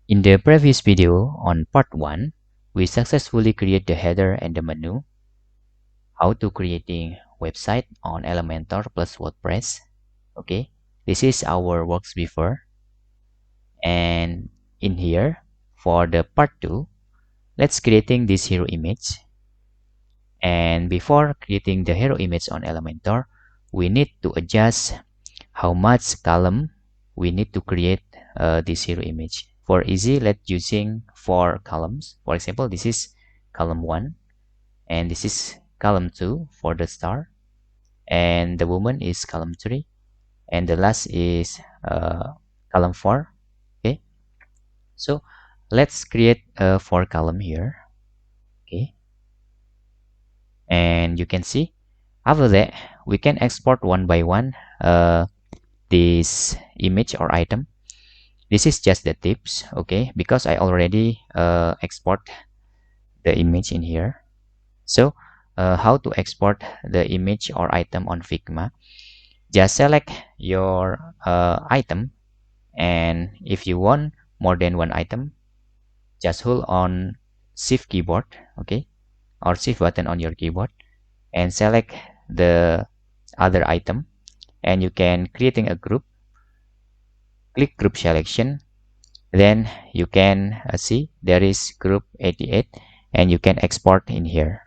In the previous video on part 1, we successfully create the header and the menu, how to creating website on Elementor plus WordPress. Okay, this is our works before. And in here, for the part 2, let's creating this hero image. And before creating the hero image on Elementor, we need to adjust how much column we need to create this hero image. For easy, let's using 4 columns. For example, this is column 1 and this is column 2 for the star, and the woman is column 3, and the last is column 4. Okay, so let's create a 4 column here. Okay, and you can see after that we can export one by one this image or item. This is just the tips, okay, because I already export the image in here. So how to export the image or item on Figma? Just select your item, and if you want more than one item, just hold on shift keyboard, okay, or shift button on your keyboard and select the other item, and you can creating a group. Click group selection, then you can see there is group 88 and you can export in here.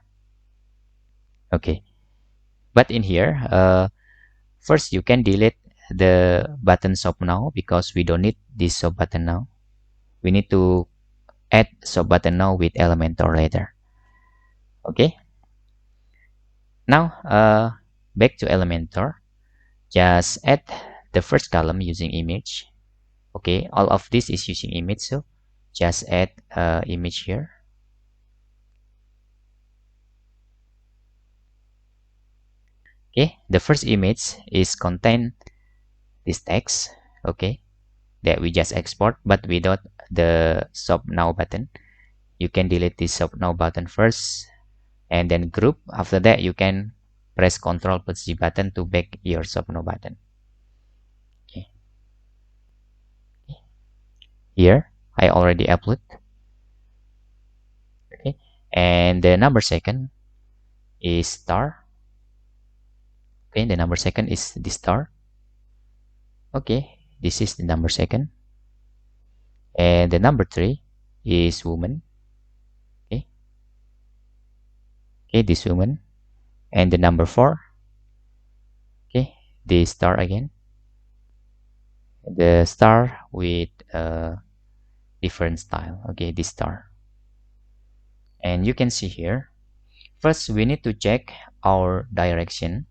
Okay, but in here first you can delete the button shop now because we don't need this shop button now. We need to add shop button now with Elementor later. Okay, now back to Elementor, just add the first column using image. Okay, all of this is using image, so just add image here. Okay, the first image is contain this text, okay, that we just export, but without the shop now button. You can delete this shop now button first and then group. After that you can press Ctrl plus G button to back your shop now button. Okay, here I already upload. Okay, and the number second is star. Okay, the number second is the star. Okay, this is the number second, and the number 3 is woman. Okay, okay, this woman, and the number 4, okay, the star again, the star with different style. Okay, this star, and you can see here first we need to check our direction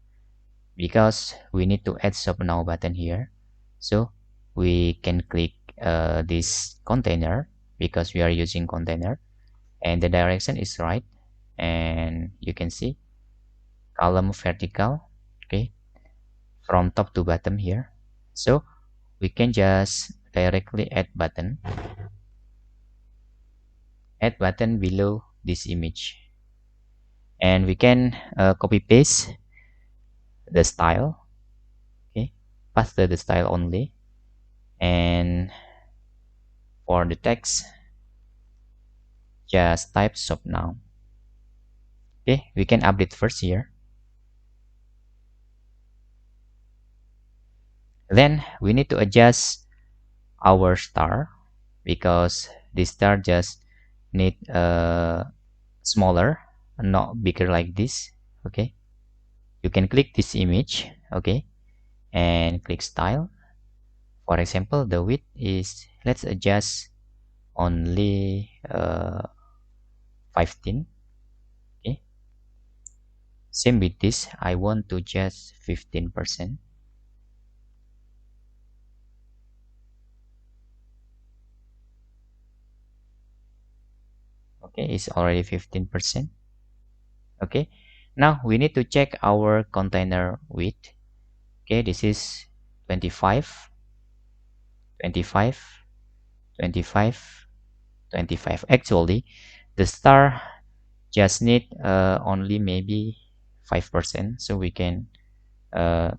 because we need to add shop now button here. So we can click this container because we are using container, and the direction is right, and you can see column vertical, okay, from top to bottom here. So we can just directly add button below this image, and we can copy paste the style. Okay, paste the style only, and for the text just type shop now. Okay, we can update first here. Then we need to adjust our star because this star just need smaller, not bigger like this. Okay, you can click this image, okay, and click style. For example, the width is, let's adjust only 15. Okay, same with this, I want to just 15%. Okay, it's already 15%. Okay, now we need to check our container width. Okay, this is 25, 25, 25, 25. Actually the star just need only maybe 5%, so we can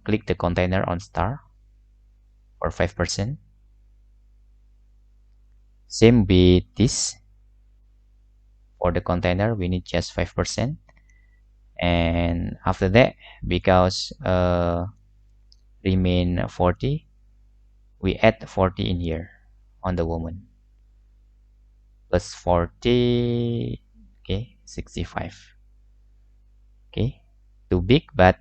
click the container on star for 5%. Same with this. For the container, we need just 5%. And after that, because remain 40, we add 40 in here on the woman. Plus 40, okay, 65. Okay, too big, but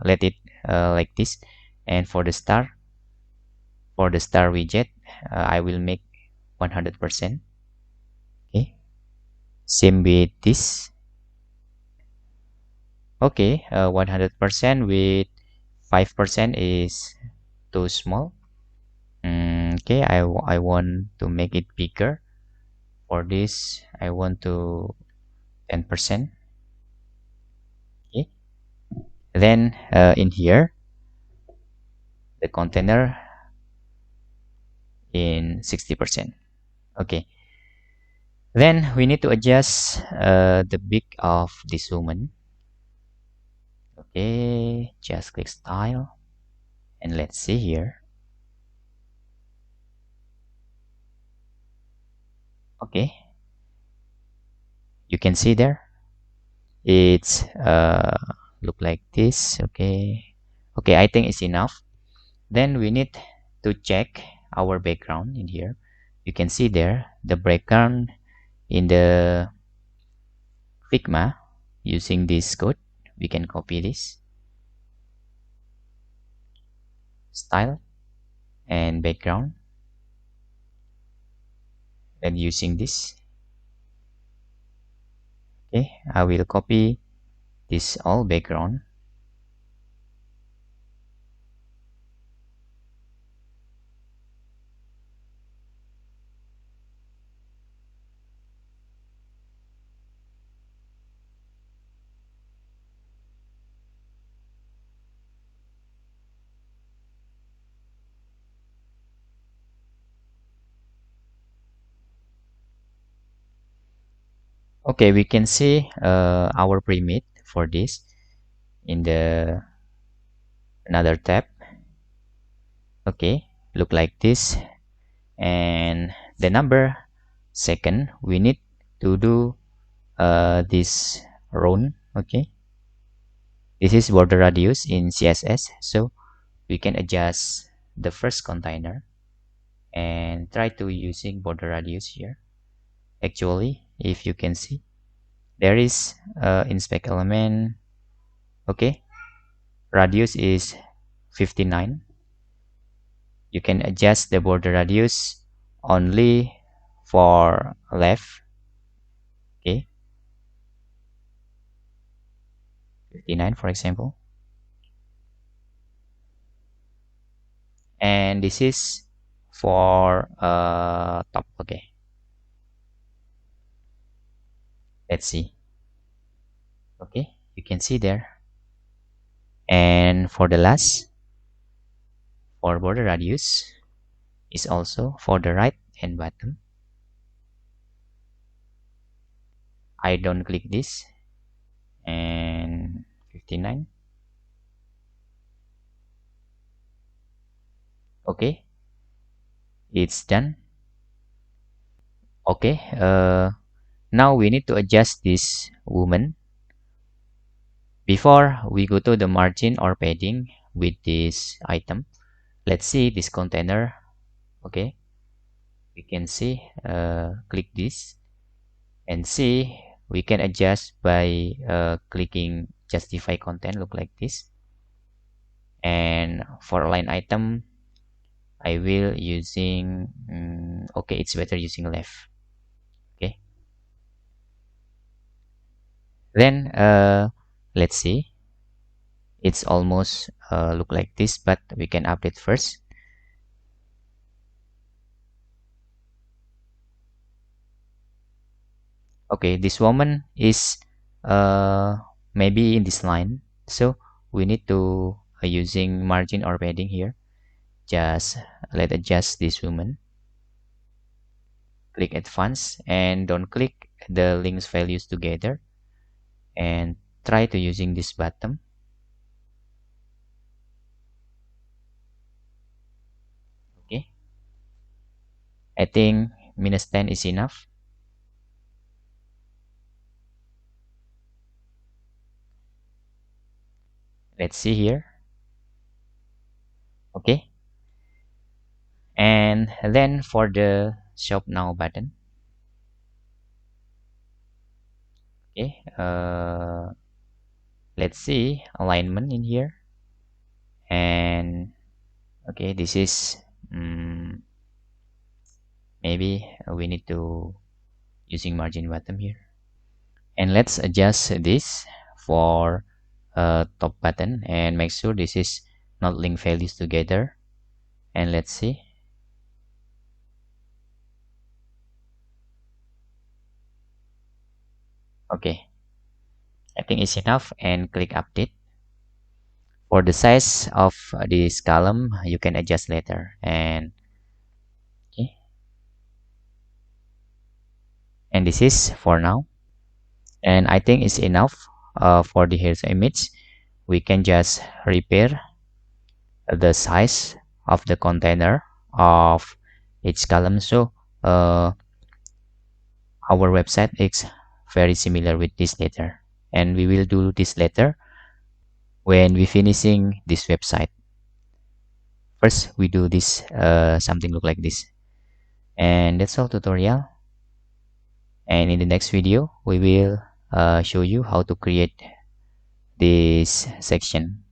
let it like this. And for the star widget, I will make 100%. Okay, same with this. Okay, 100% with 5% is too small. Okay, I want to make it bigger. For this, I want to 10%. Okay, then in here, the container in 60%. Okay, then we need to adjust the big of this woman. Okay, just click style, and let's see here. Okay, you can see there it's look like this. Okay, okay, I think it's enough. Then we need to check our background in here. You can see there the background in the Figma. Using this code, we can copy this style and background, and using this, okay, I will copy this all background. Okay, we can see our pre-made for this in the another tab. Okay, look like this. And the number second, we need to do this round. Okay, this is border radius in CSS, so we can adjust the first container and try to using border radius here. Actually, if you can see, there is inspect element. Okay, radius is 59. You can adjust the border radius only for left. Okay, 59 for example. And this is for top. Okay, let's see. Okay, you can see there. And for the last, for border radius is also for the right and bottom. I don't click this. And 59. Okay, it's done. Okay, now we need to adjust this woman. Before we go to the margin or padding with this item, let's see this container. Okay, we can see, click this and see we can adjust by clicking justify content, look like this. And for line item, I will using okay, it's better using left. Okay, then let's see, it's almost look like this, but we can update first. Okay, this woman is maybe in this line, so we need to using margin or padding here. Just let adjust this woman, click advanced, and don't click the links values together, and try to using this bottom. Okay, I think -10 is enough. Let's see here. Okay, and then for the shop now button, okay, let's see alignment in here. And okay, this is maybe we need to using margin bottom here, and let's adjust this for top button and make sure this is not link values together. And let's see. Okay, I think it's enough, and click update. For the size of this column you can adjust later. And okay, and this is for now, and I think it's enough for the here's image. We can just repair the size of the container of each column, so our website is very similar with this later, and we will do this later when we finishing this website. First we do this something look like this. And that's all tutorial, and in the next video we will show you how to create this section.